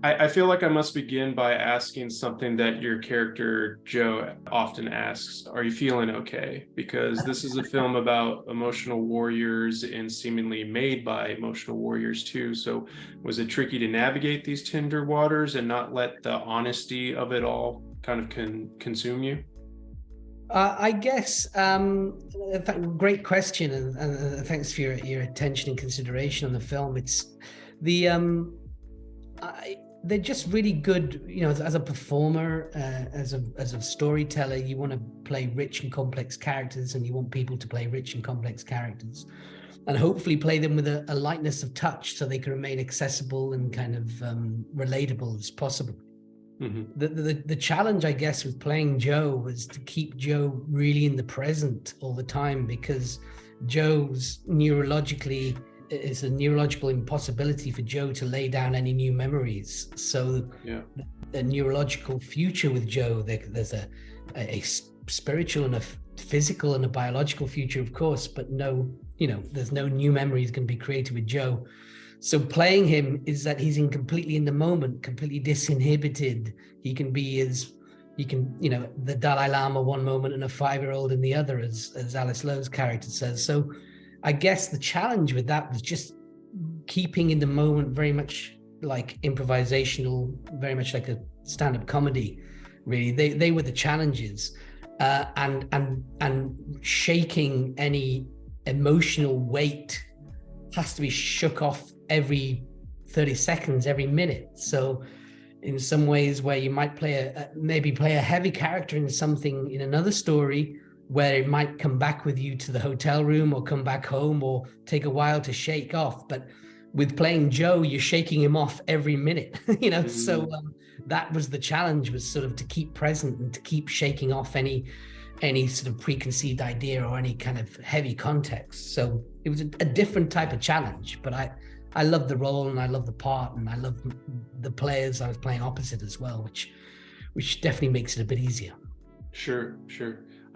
I feel like I must begin by asking something that your character Joe often asks. Are you feeling okay? Because this is a film about emotional warriors and seemingly made by emotional warriors too. So was it tricky to navigate these tender waters and not let the honesty of it all kind of consume you? I guess, great question, and thanks for your attention and consideration on the film. It's the they're just really good, as a performer, as a storyteller. You want to play rich and complex characters, and you want people to play rich and complex characters, and hopefully play them with a lightness of touch, so they can remain accessible and kind of relatable as possible. Mm-hmm. The challenge, I guess, with playing Joe was to keep Joe really in the present all the time, because Joe's it's a neurological impossibility for Joe to lay down any new memories. So Yeah. the neurological future with Joe, there's a spiritual and a physical and a biological future, of course, but there's no new memories going to be created with Joe. So playing him is that he's completely in the moment, completely disinhibited. He can be the Dalai Lama one moment and a 5-year-old in the other, as Alice Lowe's character says. So I guess the challenge with that was just keeping in the moment, very much like improvisational, very much like a stand-up comedy. Really, they were the challenges, and shaking any emotional weight has to be shook off every 30 seconds, every minute. So in some ways where you might maybe play a heavy character in something in another story, where it might come back with you to the hotel room or come back home or take a while to shake off. But with playing Joe, you're shaking him off every minute, Mm-hmm. So that was the challenge, was sort of to keep present and to keep shaking off any sort of preconceived idea or any kind of heavy context. So it was a different type of challenge, but I love the role and I love the part and I love the players I was playing opposite as well, which definitely makes it a bit easier. Sure.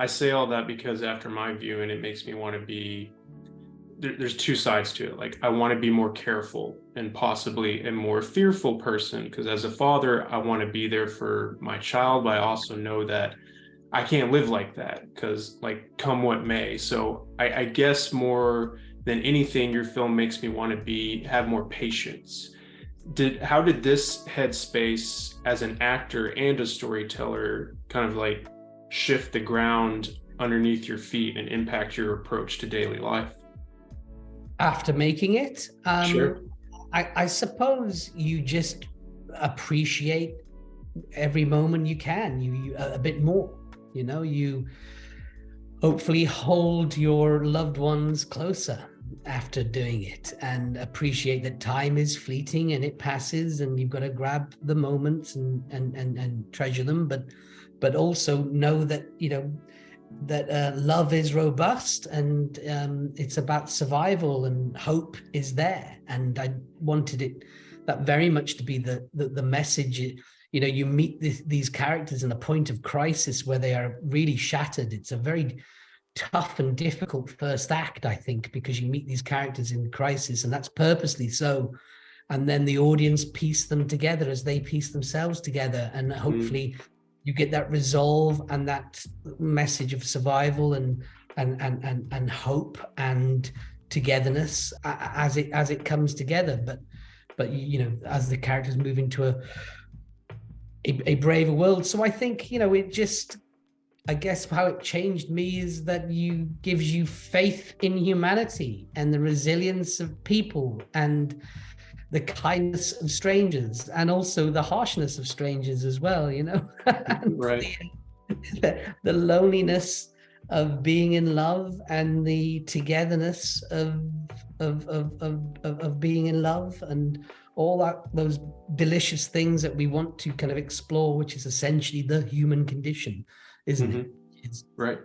I say all that because after my viewing, it makes me want to be there's two sides to it. Like, I want to be more careful and possibly a more fearful person, because as a father, I want to be there for my child, but I also know that I can't live like that, because like come what may. So I guess more than anything, your film makes me want to have more patience. How did this headspace as an actor and a storyteller kind of like shift the ground underneath your feet and impact your approach to daily life? After making it, Sure. I suppose you just appreciate every moment you can, you a bit more. You hopefully hold your loved ones closer after doing it, and appreciate that time is fleeting and it passes, and you've got to grab the moments and treasure them, but also know that love is robust, and it's about survival, and hope is there. And I wanted that very much to be the message. You meet these characters in a point of crisis where they are really shattered. It's a very tough and difficult first act, I think, because you meet these characters in crisis, and that's purposely so. And then the audience piece them together as they piece themselves together, and hopefully you get that resolve and that message of survival and hope and togetherness as it comes together. But as the characters move into a braver world. So I think, it just, I guess how it changed me is that gives you faith in humanity and the resilience of people and the kindness of strangers, and also the harshness of strangers as well, and Right. the loneliness of being in love and the togetherness of being in love, and all those delicious things that we want to kind of explore, which is essentially the human condition, isn't it? It's Right.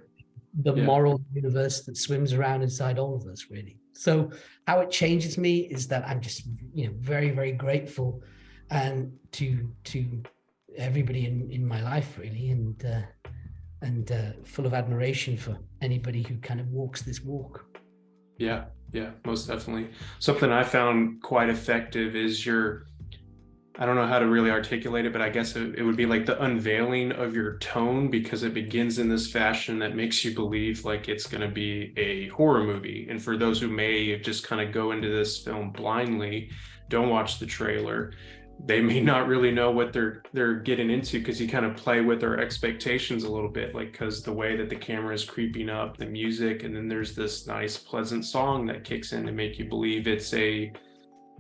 the Yeah. moral universe that swims around inside all of us, really. So how it changes me is that I'm just, very, very grateful and to everybody in my life, really, and full of admiration for anybody who kind of walks this walk. Yeah, most definitely. Something I found quite effective is I don't know how to really articulate it, but I guess it would be like the unveiling of your tone, because it begins in this fashion that makes you believe like it's going to be a horror movie. And for those who may just kind of go into this film blindly, don't watch the trailer, they may not really know what they're getting into, because you kind of play with their expectations a little bit, like, because the way that the camera is creeping up, the music, and then there's this nice pleasant song that kicks in to make you believe it's a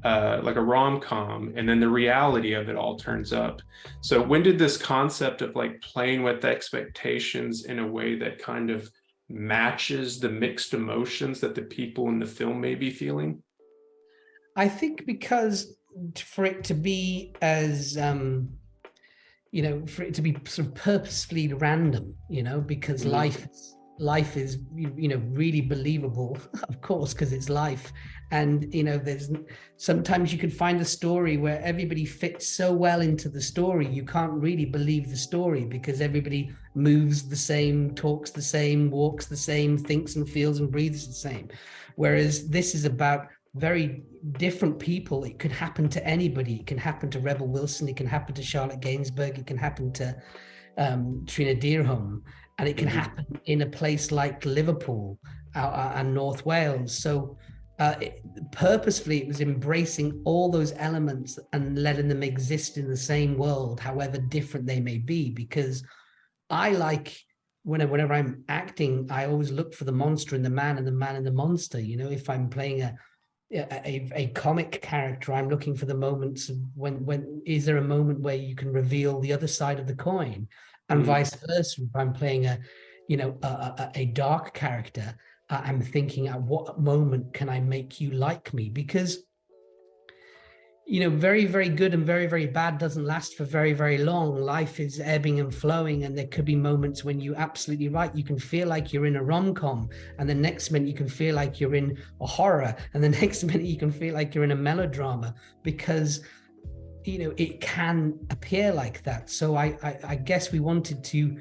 like a rom-com, and then the reality of it all turns up. So when did this concept of like playing with the expectations in a way that kind of matches the mixed emotions that the people in the film may be feeling? I think because for it to be as for it to be sort of purposefully random, because life is really believable, of course, because it's life. And there's sometimes you could find a story where everybody fits so well into the story, you can't really believe the story, because everybody moves the same, talks the same, walks the same, thinks and feels and breathes the same. Whereas this is about very different people. It could happen to anybody. It can happen to Rebel Wilson, it can happen to Charlotte Gainsbourg, it can happen to Trina Dearholm, and it can happen in a place like Liverpool and North Wales. So purposefully, it was embracing all those elements and letting them exist in the same world, however different they may be. Because I like, whenever I'm acting, I always look for the monster in the man and the man in the monster. If I'm playing a comic character, I'm looking for the moments of when is there a moment where you can reveal the other side of the coin, and vice versa. If I'm playing a dark character, I'm thinking, at what moment can I make you like me? Because very, very good and very, very bad doesn't last for very, very long. Life is ebbing and flowing, and there could be moments when you're absolutely right. You can feel like you're in a rom-com, and the next minute you can feel like you're in a horror, and the next minute you can feel like you're in a melodrama, because it can appear like that. So I guess we wanted to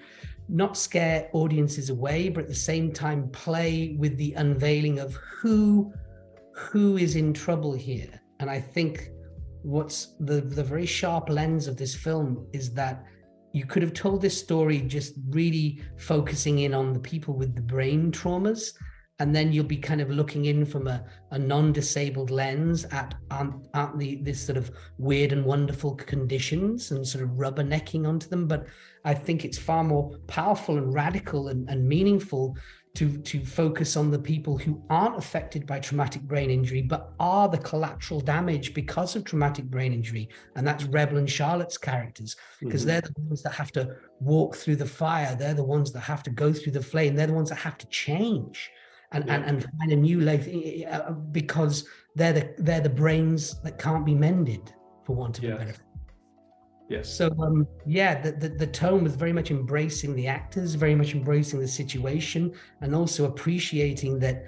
not scare audiences away, but at the same time play with the unveiling of who is in trouble here. And I think what's the very sharp lens of this film is that you could have told this story just really focusing in on the people with the brain traumas, and then you'll be kind of looking in from a non-disabled lens at this sort of weird and wonderful conditions and sort of rubbernecking onto them. But I think it's far more powerful and radical and meaningful to focus on the people who aren't affected by traumatic brain injury, but are the collateral damage because of traumatic brain injury. And that's Rebel and Charlotte's characters, because they're the ones that have to walk through the fire. They're the ones that have to go through the flame. They're the ones that have to change and find a new life, because they're the brains that can't be mended, for want of a better. Yes. So the tone was very much embracing the actors, very much embracing the situation, and also appreciating that,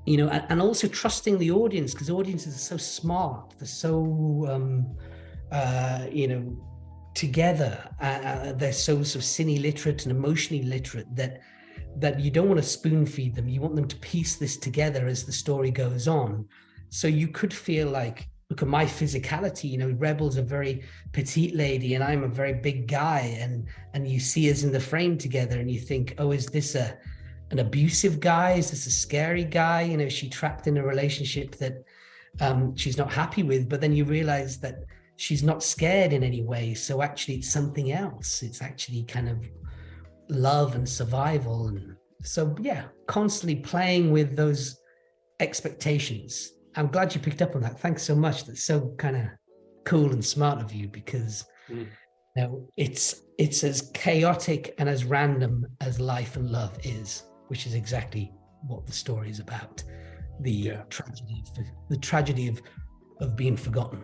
and also trusting the audience, because audiences are so smart, they're so together, they're so sort of cine literate and emotionally literate that you don't want to spoon feed them. You want them to piece this together as the story goes on. So you could feel like, look at my physicality, Rebel's a very petite lady and I'm a very big guy, and you see us in the frame together and you think, oh, is this an abusive guy? Is this a scary guy? Is she trapped in a relationship that she's not happy with? But then you realize that she's not scared in any way. So actually it's something else. It's actually kind of love and survival. And so, constantly playing with those expectations. I'm glad you picked up on that. Thanks so much. That's so kind of cool and smart of you, because it's as chaotic and as random as life and love is, which is exactly what the story is about. The tragedy of being forgotten.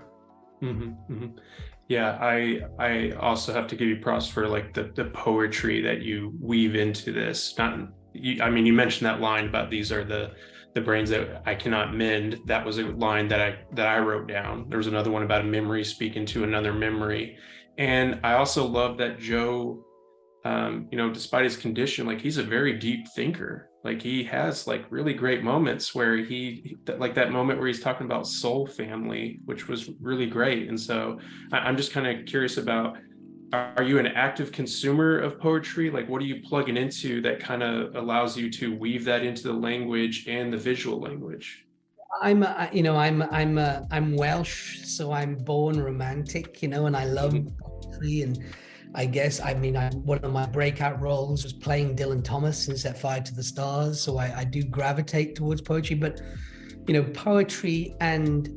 Yeah, I also have to give you props for like the poetry that you weave into this. You mentioned that line about these are the brains that I cannot mend. That was a line that I wrote down. There was another one about a memory speaking to another memory. And I also love that Joe, despite his condition, like he's a very deep thinker. Like he has like really great moments where like that moment where he's talking about soul family, which was really great. And so I'm just kind of curious about, are you an active consumer of poetry? Like what are you plugging into that kind of allows you to weave that into the language and the visual language? I'm Welsh, so I'm born romantic, and I love poetry. And I guess, one of my breakout roles was playing Dylan Thomas in Set Fire to the Stars, so I do gravitate towards poetry. But poetry and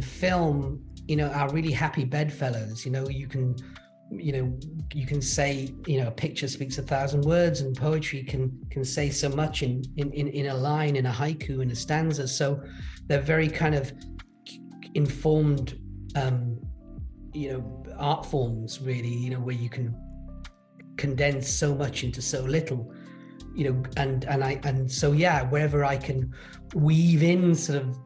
film, are really happy bedfellows. You can say, a picture speaks 1,000 words, and poetry can say so much in a line, in a haiku, in a stanza. So they're very kind of informed, art forms, really, where you can condense so much into so little, and so yeah, wherever I can weave in sort of,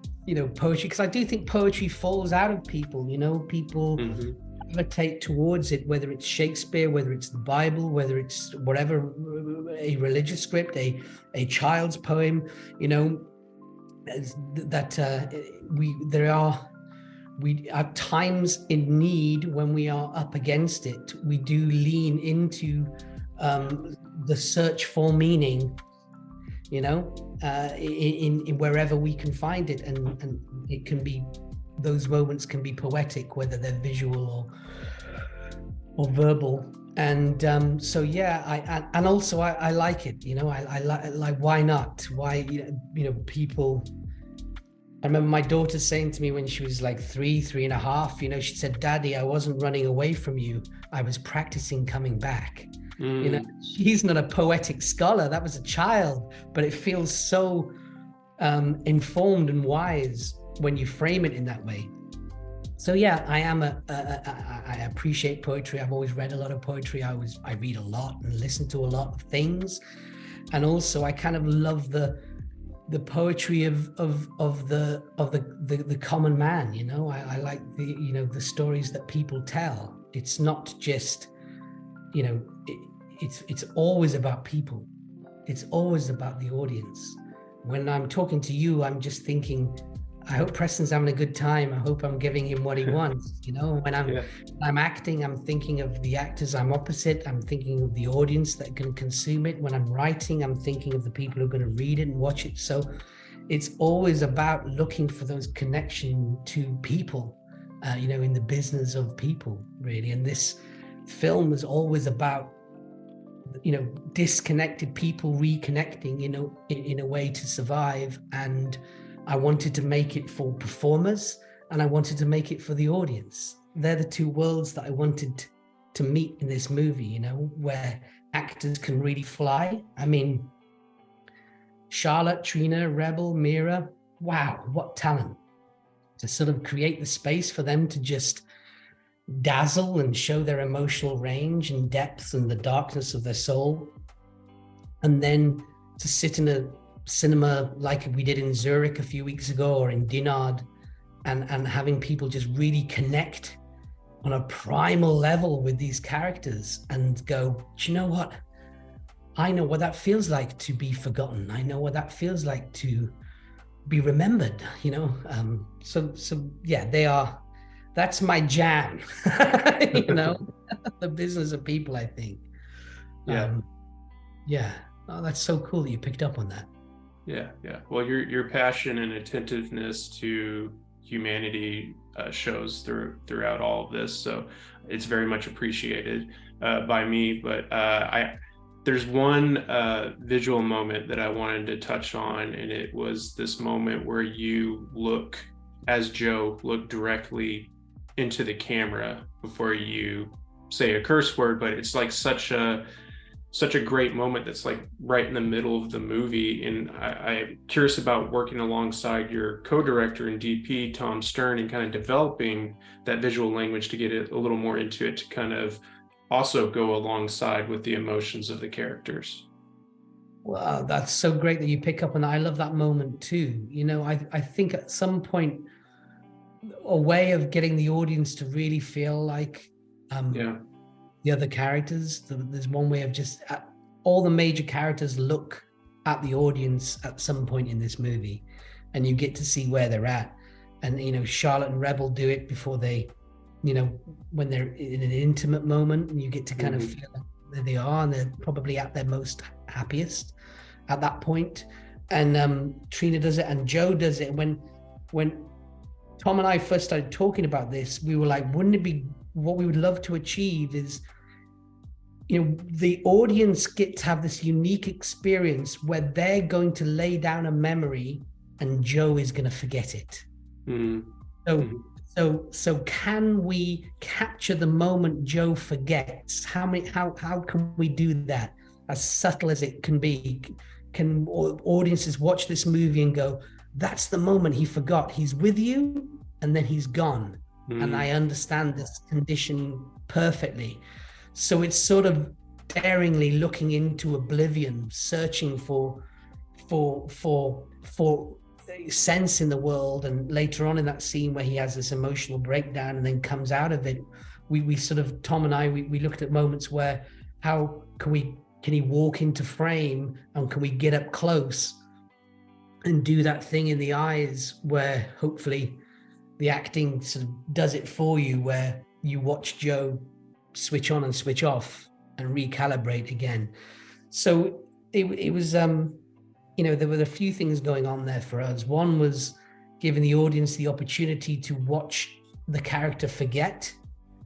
poetry, because I do think poetry falls out of people, people gravitate towards it, whether it's Shakespeare, whether it's the Bible, whether it's whatever, a religious script, a child's poem, we are times in need when we are up against it. We do lean into the search for meaning, in wherever we can find it, and it can be, those moments can be poetic, whether they're visual or verbal. And so yeah, and also I like it, I like, why not? Why, people. I remember my daughter saying to me when she was like 3.5, she said, "Daddy, I wasn't running away from you. I was practicing coming back." She's not a poetic scholar. That was a child, but it feels so informed and wise when you frame it in that way. So yeah, I appreciate poetry. I've always read a lot of poetry. I read a lot and listen to a lot of things. And also I kind of love the poetry of the common man. I like the stories that people tell. It's not just, it's always about people. It's always about the audience. When I'm talking to you, I'm just thinking, I hope Preston's having a good time. I hope I'm giving him what he wants. When I'm acting, I'm thinking of the actors I'm opposite. I'm thinking of the audience that can consume it. When I'm writing, I'm thinking of the people who are going to read it and watch it. So it's always about looking for those connection to people, in the business of people, really. And this film is always about, disconnected people reconnecting, in a way to survive. And I wanted to make it for performers, and I wanted to make it for the audience. They're the two worlds that I wanted to meet in this movie, where actors can really fly. I mean, Charlotte, Trina, Rebel, Mira, wow, what talent to sort of create the space for them to just dazzle and show their emotional range and depth and the darkness of their soul. And then to sit in a cinema like we did in Zurich a few weeks ago, or in Dinard, and having people just really connect on a primal level with these characters and go, do you know what? I know what that feels like to be forgotten. I know what that feels like to be remembered, So yeah, that's my jam, the business of people, I think. Yeah. Oh, that's so cool that you picked up on that. Yeah. Well, your passion and attentiveness to humanity shows throughout all of this, so it's very much appreciated by me. But there's one visual moment that I wanted to touch on, and it was this moment where you look, as Joe, look directly into the camera before you say a curse word, but it's like such a great moment that's like right in the middle of the movie. And I'm curious about working alongside your co-director and DP, Tom Stern, and kind of developing that visual language to get it a little more into it, to kind of also go alongside with the emotions of the characters. Wow, that's so great that you pick up on that. I love that moment too. I think at some point, a way of getting the audience to really feel like the other characters, there's one way of just all the major characters look at the audience at some point in this movie, and you get to see where they're at. And Charlotte and Rebel do it before they, when they're in an intimate moment, and you get to kind of feel where they are, and they're probably at their most happiest at that point. And Trina does it, and Joe does it. When Tom and I first started talking about this, we were like, wouldn't it be, what we would love to achieve is, the audience get to have this unique experience where they're going to lay down a memory and Joe is going to forget it. So can we capture the moment Joe forgets? How can we do that? As subtle as it can be, can audiences watch this movie and go, that's the moment he forgot. He's with you and then he's gone. And I understand this condition perfectly. So it's sort of daringly looking into oblivion, searching for sense in the world. And later on in that scene where he has this emotional breakdown and then comes out of it, we sort of, Tom and I, we looked at moments where, how can he walk into frame, and can we get up close and do that thing in the eyes where hopefully the acting sort of does it for you, where you watch Joe switch on and switch off and recalibrate again. So it was, there were a few things going on there for us. One was giving the audience the opportunity to watch the character forget.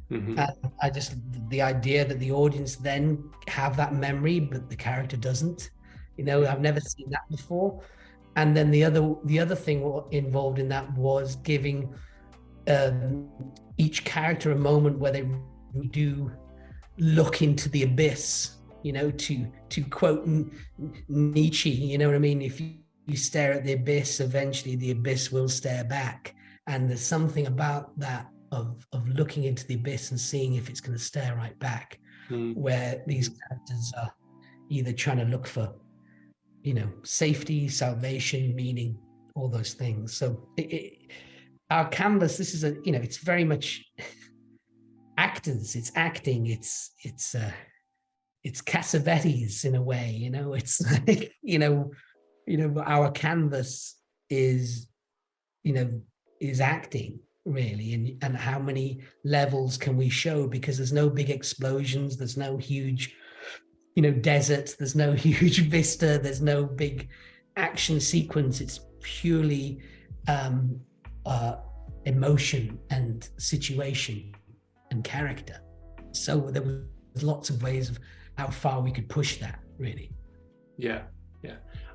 The idea that the audience then have that memory, but the character doesn't. I've never seen that before. And then the other thing involved in that was giving each character a moment where they do look into the abyss, to quote Nietzsche, you know what I mean? If you stare at the abyss, eventually the abyss will stare back. And there's something about that of looking into the abyss and seeing if it's going to stare right back, where these characters are either trying to look for, safety, salvation, meaning, all those things. So our canvas, this is it's very much actors, it's acting, it's Cassavetes in a way, it's like, our canvas is acting really, and how many levels can we show, because there's no big explosions, there's no huge desert, there's no huge vista, there's no big action sequence. It's purely emotion and situation and character. So there was lots of ways of how far we could push that, really. Yeah.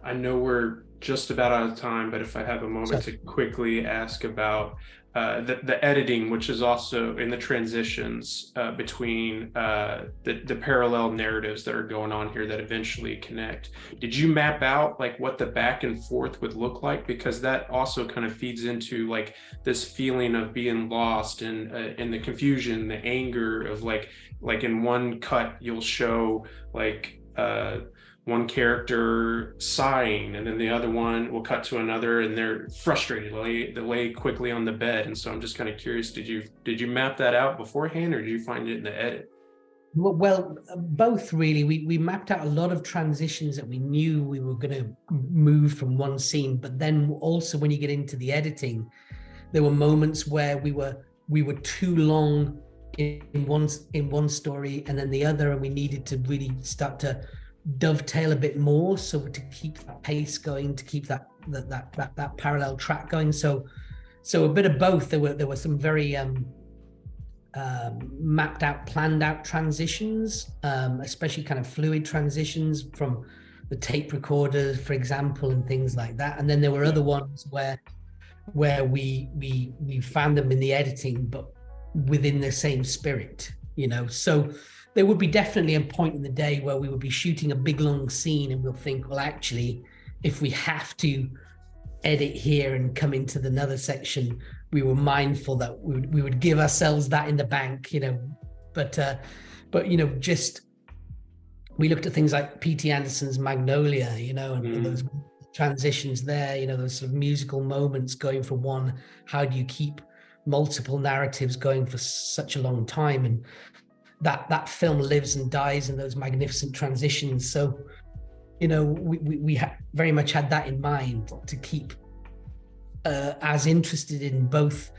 I know we're just about out of time, but if I have a moment to quickly ask about the editing, which is also in the transitions between the parallel narratives that are going on here that eventually connect. Did you map out like what the back and forth would look like? Because that also kind of feeds into like this feeling of being lost and the confusion, the anger of like in one cut you'll show like one character sighing, and then the other one will cut to another and they're frustrated, they lay quickly on the bed. And so I'm just kind of curious, did you map that out beforehand, or did you find it in the edit? Well, both really. We mapped out a lot of transitions that we knew we were going to move from one scene, but then also when you get into the editing, there were moments where we were too long in one story and then the other, and we needed to really start to dovetail a bit more, so to keep that pace going, to keep that parallel track going. So a bit of both. There were some very mapped out, planned out transitions, especially kind of fluid transitions from the tape recorder, for example, and things like that. And then there were other ones where we found them in the editing, but within the same spirit, so there would be definitely a point in the day where we would be shooting a big long scene and we'll think, well, actually, if we have to edit here and come into another section, we were mindful that we would give ourselves that in the bank, but just we looked at things like P.T. Anderson's Magnolia, and those transitions there, those sort of musical moments going from one, how do you keep multiple narratives going for such a long time? And that film lives and dies in those magnificent transitions. So we very much had that in mind, to keep as interested in both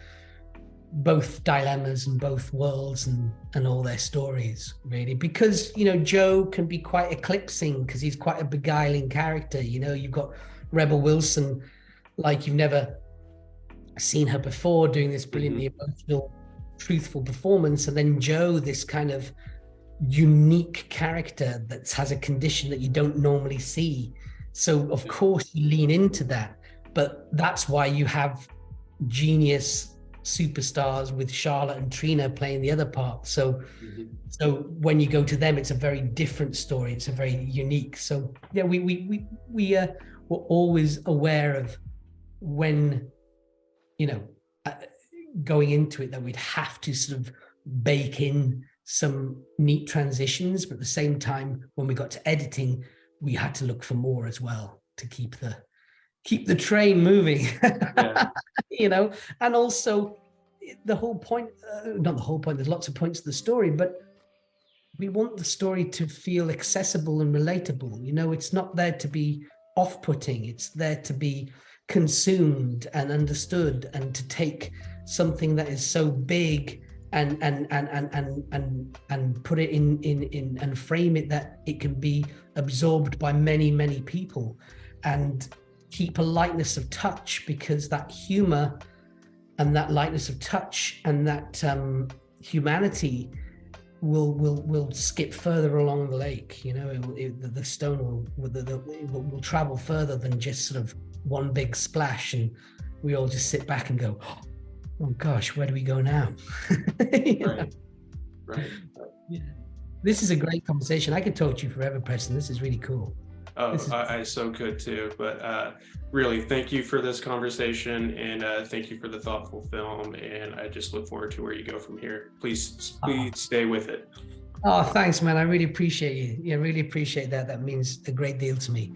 dilemmas and both worlds and all their stories, really, because Joe can be quite eclipsing, because he's quite a beguiling character. You've got Rebel Wilson, like you've never seen her before, doing this brilliantly emotional, truthful performance, and then Joe, this kind of unique character that has a condition that you don't normally see. So of course you lean into that, but that's why you have genius superstars with Charlotte and Trina playing the other part. So when you go to them, it's a very different story. It's a very unique. So yeah, we were always aware of when, going into it, that we'd have to sort of bake in some neat transitions, but at the same time, when we got to editing, we had to look for more as well, to keep the train moving. Yeah. And also the whole point, not the whole point, there's lots of points to the story, but we want the story to feel accessible and relatable. It's not there to be off-putting, it's there to be consumed and understood, and to take something that is so big and put it in and frame it that it can be absorbed by many, many people, and keep a lightness of touch, because that humor and that lightness of touch and that humanity will skip further along the lake. The stone will travel further than just sort of one big splash, and we all just sit back and go, oh gosh, where do we go now? Right. Yeah. This is a great conversation. I could talk to you forever, Preston. This is really cool. Oh, I so could too. But really, thank you for this conversation, and thank you for the thoughtful film. And I just look forward to where you go from here. Please stay with it. Oh, thanks, man. I really appreciate you. Yeah, really appreciate that. That means a great deal to me.